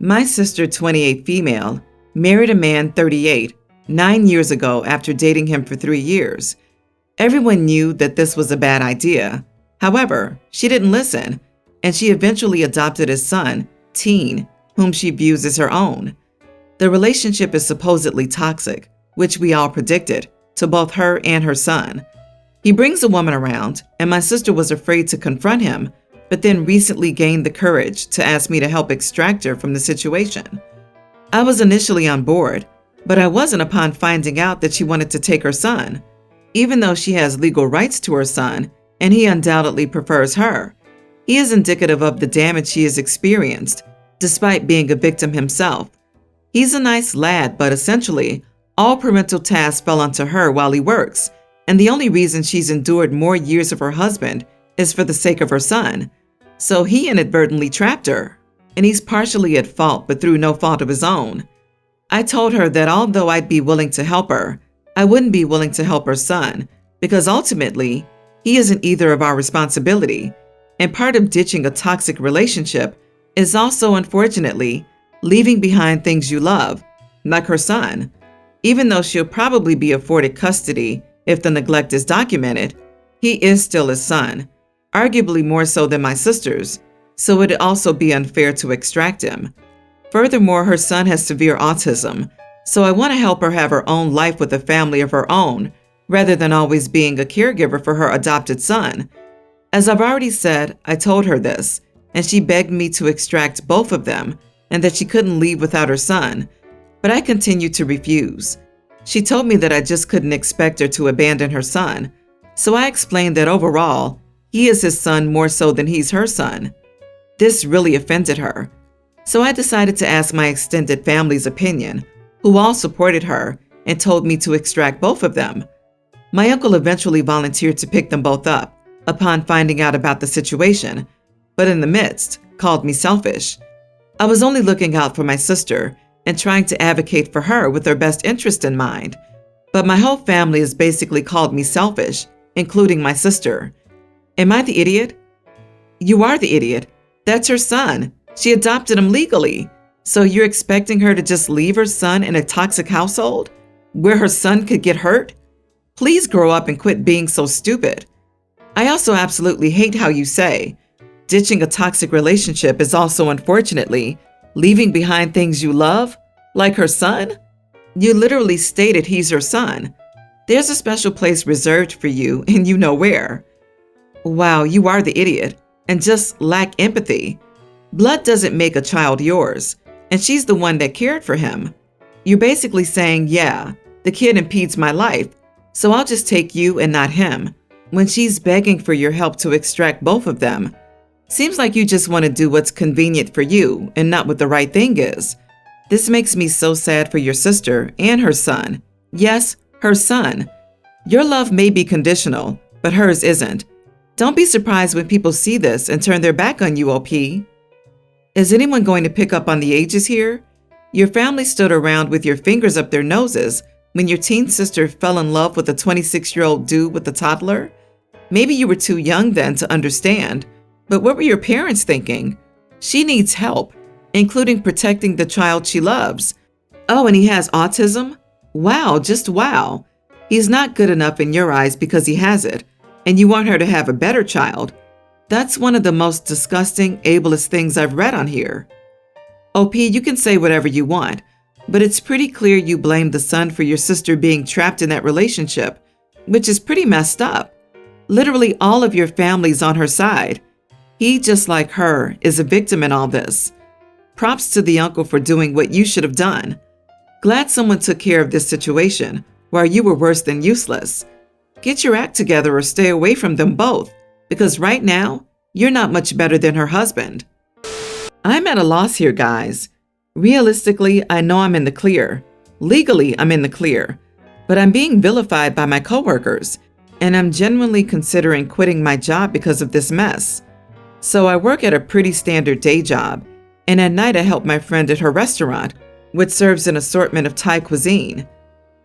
My sister, 28 female, married a man 38, 9 years ago after dating him for 3 years. Everyone knew that this was a bad idea. However, she didn't listen, and she eventually adopted his son, Teen, whom she views as her own. The relationship is supposedly toxic, which we all predicted, to both her and her son. He brings a woman around, and my sister was afraid to confront him, but then recently gained the courage to ask me to help extract her from the situation. I was initially on board, but I wasn't upon finding out that she wanted to take her son. Even though she has legal rights to her son, and he undoubtedly prefers her, he is indicative of the damage she has experienced, despite being a victim himself. He's a nice lad, but essentially, all parental tasks fell onto her while he works, and the only reason she's endured more years of her husband is for the sake of her son. So he inadvertently trapped her, and he's partially at fault, but through no fault of his own. I told her that although I'd be willing to help her, I wouldn't be willing to help her son, because ultimately, he isn't either of our responsibility, and part of ditching a toxic relationship is also, unfortunately, leaving behind things you love, like her son. Even though she'll probably be afforded custody if the neglect is documented, he is still his son, arguably more so than my sister's, so it'd also be unfair to extract him. Furthermore, her son has severe autism, so I want to help her have her own life with a family of her own, rather than always being a caregiver for her adopted son. As I've already said, I told her this, and she begged me to extract both of them, and that she couldn't leave without her son, but I continued to refuse. She told me that I just couldn't expect her to abandon her son, so I explained that overall, he is his son more so than he's her son. This really offended her, so I decided to ask my extended family's opinion, who all supported her and told me to extract both of them. My uncle eventually volunteered to pick them both up upon finding out about the situation, but in the midst, called me selfish. I was only looking out for my sister and trying to advocate for her with her best interest in mind, but my whole family has basically called me selfish, including my sister. Am I the idiot? You are the idiot. That's her son. She adopted him legally. So you're expecting her to just leave her son in a toxic household where her son could get hurt? Please grow up and quit being so stupid. I also absolutely hate how you say, ditching a toxic relationship is also unfortunately leaving behind things you love, like her son. You literally stated he's her son. There's a special place reserved for you, and you know where. Wow, you are the idiot and just lack empathy. Blood doesn't make a child yours, and she's the one that cared for him. You're basically saying, yeah, the kid impedes my life, so I'll just take you and not him, when she's begging for your help to extract both of them. Seems like you just want to do what's convenient for you and not what the right thing is. This makes me so sad for your sister and her son. Yes, her son. Your love may be conditional, but hers isn't. Don't be surprised when people see this and turn their back on you, OP. Is anyone going to pick up on the ages here? Your family stood around with your fingers up their noses when your teen sister fell in love with a 26-year-old dude with a toddler. Maybe you were too young then to understand, but what were your parents thinking? She needs help, including protecting the child she loves. Oh, and he has autism? Wow, just wow. He's not good enough in your eyes because he has it, and you want her to have a better child. That's one of the most disgusting, ableist things I've read on here. OP, you can say whatever you want, but it's pretty clear you blame the son for your sister being trapped in that relationship, which is pretty messed up. Literally all of your family's on her side. He, just like her, is a victim in all this. Props to the uncle for doing what you should have done. Glad someone took care of this situation, while you were worse than useless. Get your act together or stay away from them both, because right now, you're not much better than her husband. I'm at a loss here, guys. Realistically, I know I'm in the clear. Legally, I'm in the clear. But I'm being vilified by my coworkers, and I'm genuinely considering quitting my job because of this mess. So I work at a pretty standard day job, and at night I help my friend at her restaurant, which serves an assortment of Thai cuisine.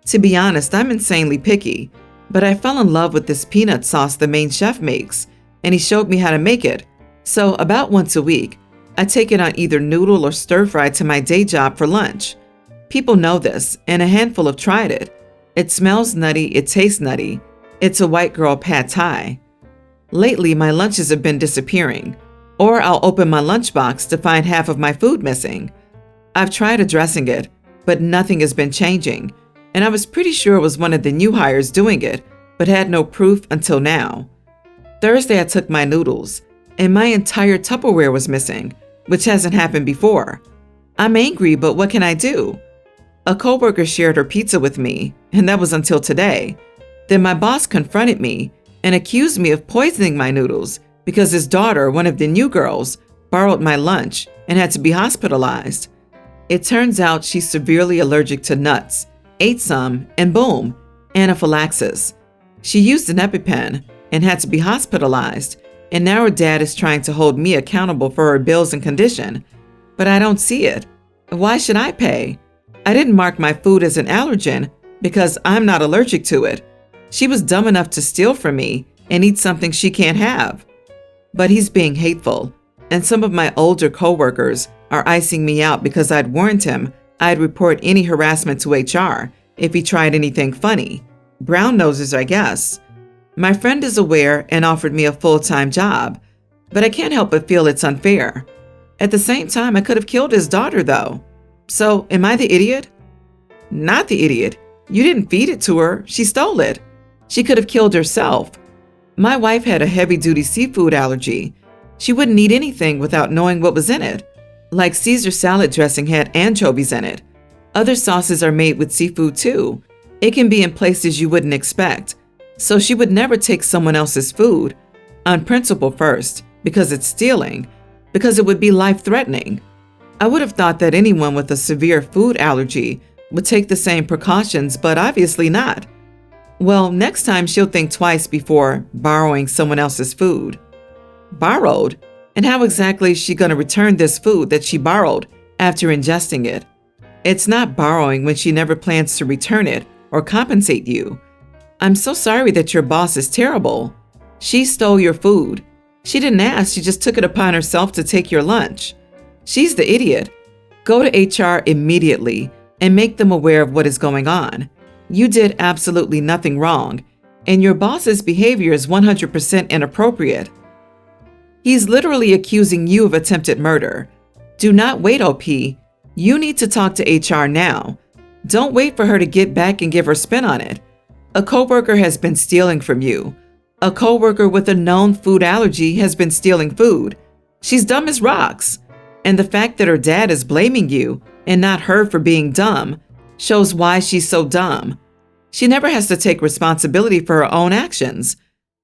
To be honest, I'm insanely picky, but I fell in love with this peanut sauce the main chef makes, and he showed me how to make it. So about once a week, I take it on either noodle or stir fry to my day job for lunch. People know this, and a handful have tried it. It smells nutty, it tastes nutty. It's a white girl pad thai. Lately, my lunches have been disappearing, or I'll open my lunchbox to find half of my food missing. I've tried addressing it, but nothing has been changing, and I was pretty sure it was one of the new hires doing it, but had no proof until now. Thursday, I took my noodles, and my entire Tupperware was missing, which hasn't happened before. I'm angry, but what can I do? A coworker shared her pizza with me, and that was until today. Then my boss confronted me and accused me of poisoning my noodles because his daughter, one of the new girls, borrowed my lunch and had to be hospitalized. It turns out she's severely allergic to nuts, ate some, and boom, anaphylaxis. She used an EpiPen and had to be hospitalized, and now her dad is trying to hold me accountable for her bills and condition. But I don't see it. Why should I pay? I didn't mark my food as an allergen because I'm not allergic to it. She was dumb enough to steal from me and eat something she can't have. But he's being hateful, and some of my older coworkers are icing me out because I'd warned him I'd report any harassment to HR if he tried anything funny. Brown noses, I guess. My friend is aware and offered me a full-time job, but I can't help but feel it's unfair. At the same time, I could have killed his daughter, though. So, am I the idiot? Not the idiot. You didn't feed it to her. She stole it. She could have killed herself. My wife had a heavy-duty seafood allergy. She wouldn't eat anything without knowing what was in it. Like Caesar salad dressing had anchovies in it. Other sauces are made with seafood too. It can be in places you wouldn't expect. So she would never take someone else's food. On principle first, because it's stealing, because it would be life-threatening. I would have thought that anyone with a severe food allergy would take the same precautions, but obviously not. Well, next time she'll think twice before borrowing someone else's food. Borrowed? And how exactly is she going to return this food that she borrowed after ingesting it? It's not borrowing when she never plans to return it or compensate you. I'm so sorry that your boss is terrible. She stole your food. She didn't ask, she just took it upon herself to take your lunch. She's the idiot. Go to HR immediately and make them aware of what is going on. You did absolutely nothing wrong, and your boss's behavior is 100% inappropriate. He's literally accusing you of attempted murder. Do not wait, OP. You need to talk to HR now. Don't wait for her to get back and give her spin on it. A coworker has been stealing from you. A coworker with a known food allergy has been stealing food. She's dumb as rocks. And the fact that her dad is blaming you and not her for being dumb shows why she's so dumb. She never has to take responsibility for her own actions.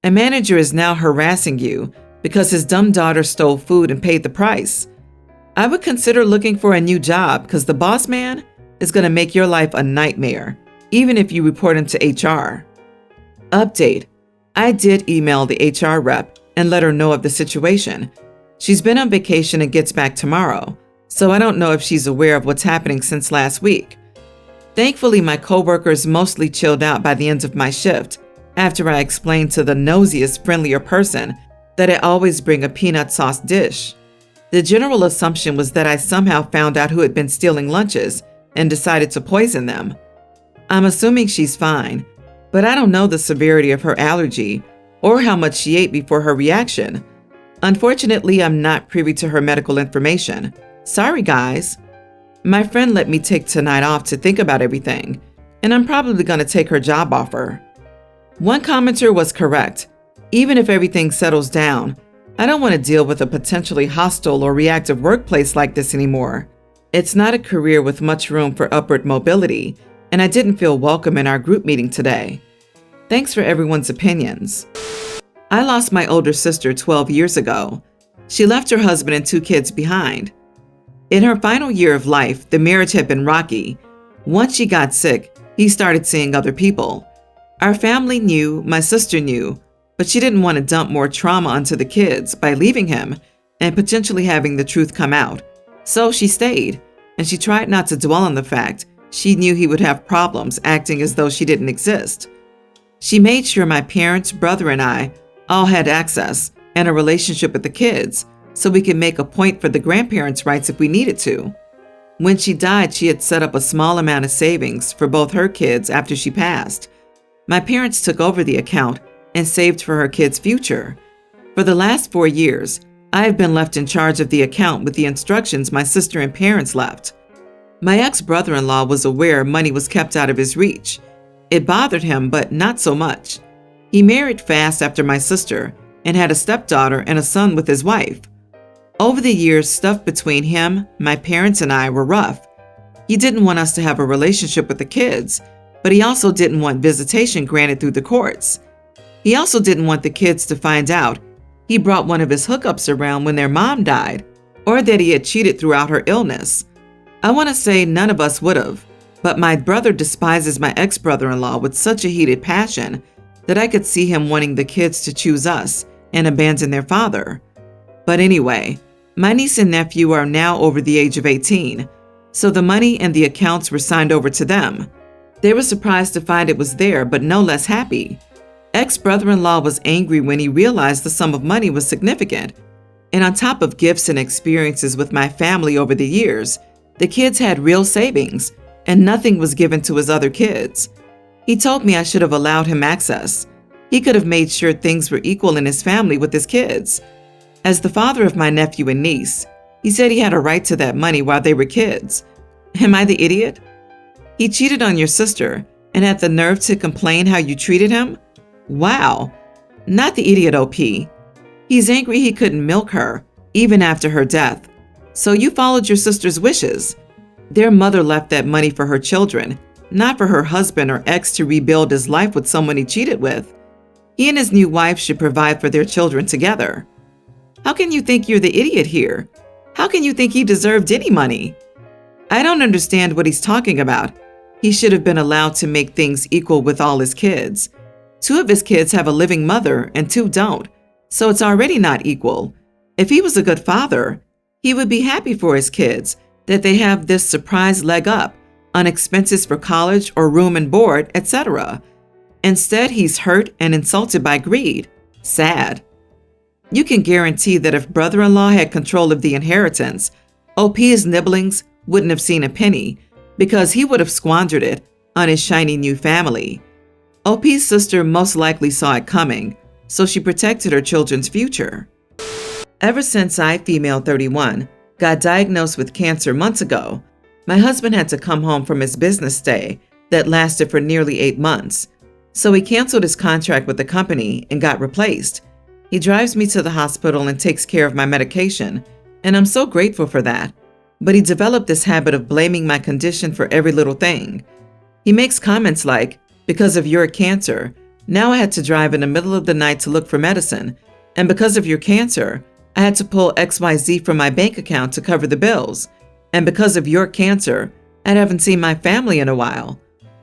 A manager is now harassing you because his dumb daughter stole food and paid the price. I would consider looking for a new job because the boss man is going to make your life a nightmare, even if you report him to HR. Update. I did email the HR rep and let her know of the situation. She's been on vacation and gets back tomorrow, so I don't know if she's aware of what's happening since last week. Thankfully, my coworkers mostly chilled out by the end of my shift after I explained to the nosiest, friendlier person that I always bring a peanut sauce dish. The general assumption was that I somehow found out who had been stealing lunches and decided to poison them. I'm assuming she's fine, but I don't know the severity of her allergy or how much she ate before her reaction. Unfortunately, I'm not privy to her medical information. Sorry, guys. My friend let me take tonight off to think about everything, and I'm probably going to take her job offer. One commenter was correct. Even if everything settles down, I don't want to deal with a potentially hostile or reactive workplace like this anymore. It's not a career with much room for upward mobility, and I didn't feel welcome in our group meeting today. Thanks for everyone's opinions. I lost my older sister 12 years ago. She left her husband and 2 kids behind. In her final year of life, the marriage had been rocky. Once she got sick, he started seeing other people. Our family knew, my sister knew, but she didn't want to dump more trauma onto the kids by leaving him and potentially having the truth come out. So she stayed, and she tried not to dwell on the fact she knew he would have problems acting as though she didn't exist. She made sure my parents, brother, and I all had access and a relationship with the kids, so we could make a point for the grandparents' rights if we needed to. When she died, she had set up a small amount of savings for both her kids after she passed. My parents took over the account and saved for her kids' future. For the last 4 years, I have been left in charge of the account with the instructions my sister and parents left. My ex-brother-in-law was aware money was kept out of his reach. It bothered him, but not so much. He married fast after my sister and had a stepdaughter and a son with his wife. Over the years, stuff between him, my parents, and I were rough. He didn't want us to have a relationship with the kids, but he also didn't want visitation granted through the courts. He also didn't want the kids to find out he brought one of his hookups around when their mom died, or that he had cheated throughout her illness. I want to say none of us would have, but my brother despises my ex-brother-in-law with such a heated passion that I could see him wanting the kids to choose us and abandon their father. But anyway, my niece and nephew are now over the age of 18, so the money and the accounts were signed over to them. They were surprised to find it was there, but no less happy. Ex-brother-in-law was angry when he realized the sum of money was significant. And on top of gifts and experiences with my family over the years, the kids had real savings, and nothing was given to his other kids. He told me I should have allowed him access. He could have made sure things were equal in his family with his kids. As the father of my nephew and niece, he said he had a right to that money while they were kids. Am I the idiot? He cheated on your sister and had the nerve to complain how you treated him? Wow, not the idiot OP. He's angry he couldn't milk her, even after her death. So you followed your sister's wishes. Their mother left that money for her children, not for her husband or ex to rebuild his life with someone he cheated with. He and his new wife should provide for their children together. How can you think you're the idiot here? How can you think he deserved any money? I don't understand what he's talking about. He should have been allowed to make things equal with all his kids. 2 of his kids have a living mother and 2 don't, so it's already not equal. If he was a good father, he would be happy for his kids that they have this surprise leg up on expenses for college or room and board, etc. Instead, he's hurt and insulted by greed. Sad. You can guarantee that if brother-in-law had control of the inheritance, OP's nibblings wouldn't have seen a penny because he would have squandered it on his shiny new family. OP's sister most likely saw it coming, so she protected her children's future. Ever since I, female 31, got diagnosed with cancer months ago, my husband had to come home from his business stay that lasted for nearly 8 months. So he canceled his contract with the company and got replaced. He drives me to the hospital and takes care of my medication, and I'm so grateful for that. But he developed this habit of blaming my condition for every little thing. He makes comments like, "Because of your cancer, now I had to drive in the middle of the night to look for medicine, and because of your cancer, I had to pull XYZ from my bank account to cover the bills, and because of your cancer, I haven't seen my family in a while."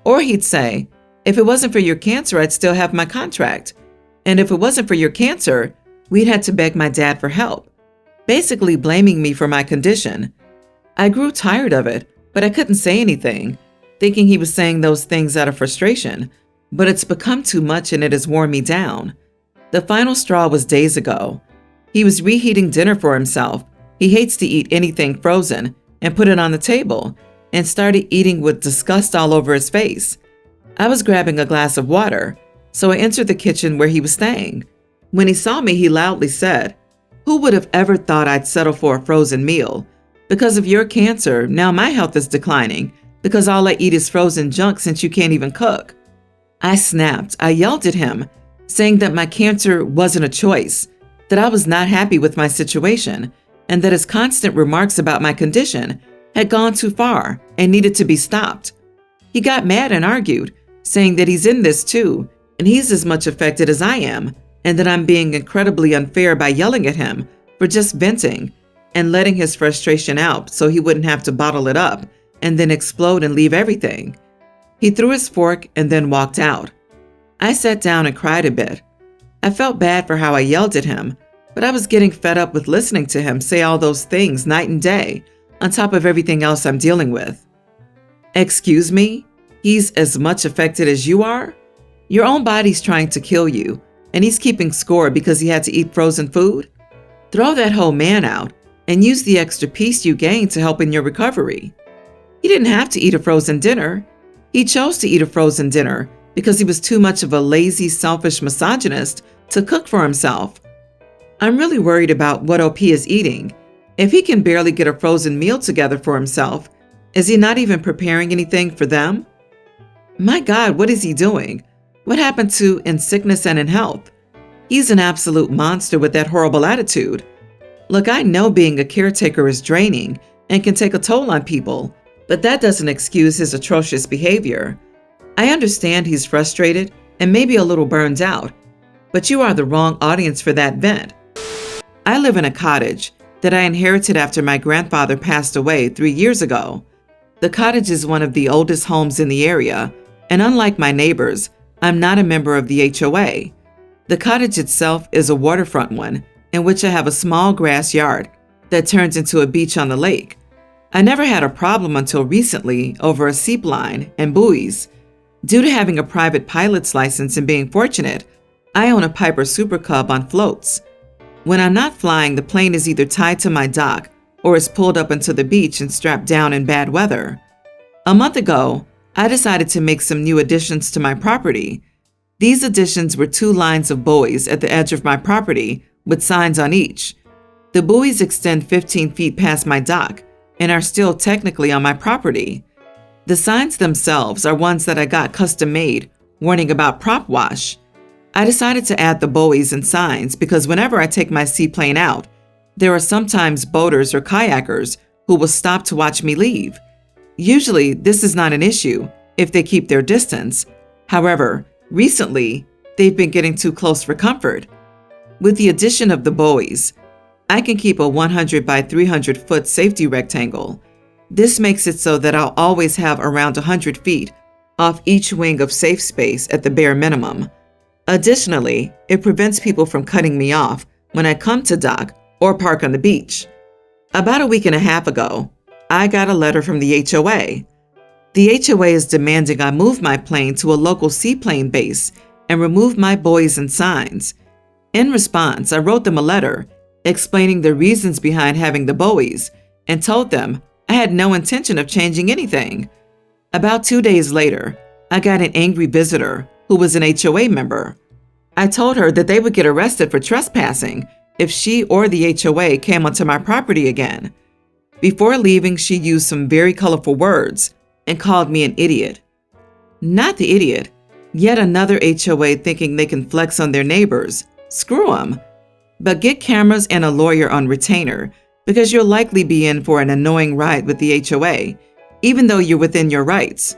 Or he'd say, "If it wasn't for your cancer, I'd still have my contract. And if it wasn't for your cancer, we'd had to beg my dad for help," basically blaming me for my condition. I grew tired of it, but I couldn't say anything, thinking he was saying those things out of frustration. But it's become too much and it has worn me down. The final straw was days ago. He was reheating dinner for himself. He hates to eat anything frozen and put it on the table and started eating with disgust all over his face. I was grabbing a glass of water, so I entered the kitchen where he was staying. When he saw me, he loudly said, "Who would have ever thought I'd settle for a frozen meal? Because of your cancer, now my health is declining because all I eat is frozen junk since you can't even cook." I snapped. I yelled at him, saying that my cancer wasn't a choice, that I was not happy with my situation, and that his constant remarks about my condition had gone too far and needed to be stopped. He got mad and argued, saying that he's in this too, and he's as much affected as I am, and that I'm being incredibly unfair by yelling at him for just venting and letting his frustration out so he wouldn't have to bottle it up and then explode and leave everything. He threw his fork and then walked out. I sat down and cried a bit. I felt bad for how I yelled at him, but I was getting fed up with listening to him say all those things night and day, on top of everything else I'm dealing with. Excuse me? He's as much affected as you are? Your own body's trying to kill you, and he's keeping score because he had to eat frozen food? Throw that whole man out and use the extra piece you gained to help in your recovery. He didn't have to eat a frozen dinner. He chose to eat a frozen dinner because he was too much of a lazy, selfish misogynist to cook for himself. I'm really worried about what OP is eating. If he can barely get a frozen meal together for himself, is he not even preparing anything for them? My God, what is he doing? What happened to in sickness and in health? He's an absolute monster with that horrible attitude. Look, I know being a caretaker is draining and can take a toll on people, but that doesn't excuse his atrocious behavior. I understand he's frustrated and maybe a little burned out, but you are the wrong audience for that vent. I live in a cottage that I inherited after my grandfather passed away 3 years ago. The cottage is one of the oldest homes in the area, and unlike my neighbors, I'm not a member of the HOA. The cottage itself is a waterfront one in which I have a small grass yard that turns into a beach on the lake. I never had a problem until recently over a seep line and buoys. Due to having a private pilot's license and being fortunate, I own a Piper Super Cub on floats. When I'm not flying, the plane is either tied to my dock or is pulled up into the beach and strapped down in bad weather. A month ago, I decided to make some new additions to my property. These additions were 2 lines of buoys at the edge of my property with signs on each. The buoys extend 15 feet past my dock and are still technically on my property. The signs themselves are ones that I got custom made, warning about prop wash. I decided to add the buoys and signs because whenever I take my seaplane out, there are sometimes boaters or kayakers who will stop to watch me leave. Usually, this is not an issue if they keep their distance. However, recently, they've been getting too close for comfort. With the addition of the buoys, I can keep a 100 by 300 foot safety rectangle. This makes it so that I'll always have around 100 feet off each wing of safe space at the bare minimum. Additionally, it prevents people from cutting me off when I come to dock or park on the beach. About a week and a half ago, I got a letter from the HOA. The HOA is demanding I move my plane to a local seaplane base and remove my buoys and signs. In response, I wrote them a letter explaining the reasons behind having the buoys and told them I had no intention of changing anything. About 2 days later, I got an angry visitor who was an HOA member. I told her that they would get arrested for trespassing if she or the HOA came onto my property again. Before leaving, she used some very colorful words and called me an idiot. Not the idiot, yet another HOA thinking they can flex on their neighbors. Screw them. But get cameras and a lawyer on retainer because you'll likely be in for an annoying ride with the HOA, even though you're within your rights.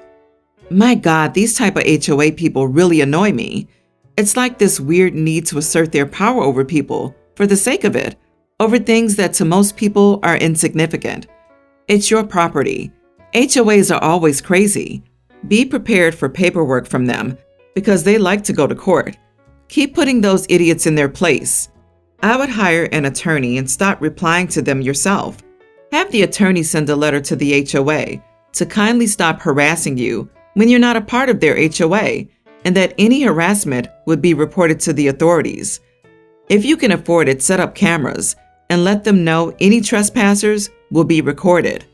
My God, these type of HOA people really annoy me. It's like this weird need to assert their power over people for the sake of it, over things that to most people are insignificant. It's your property. HOAs are always crazy. Be prepared for paperwork from them because they like to go to court. Keep putting those idiots in their place. I would hire an attorney and stop replying to them yourself. Have the attorney send a letter to the HOA to kindly stop harassing you when you're not a part of their HOA, and that any harassment would be reported to the authorities. If you can afford it, set up cameras and let them know any trespassers will be recorded.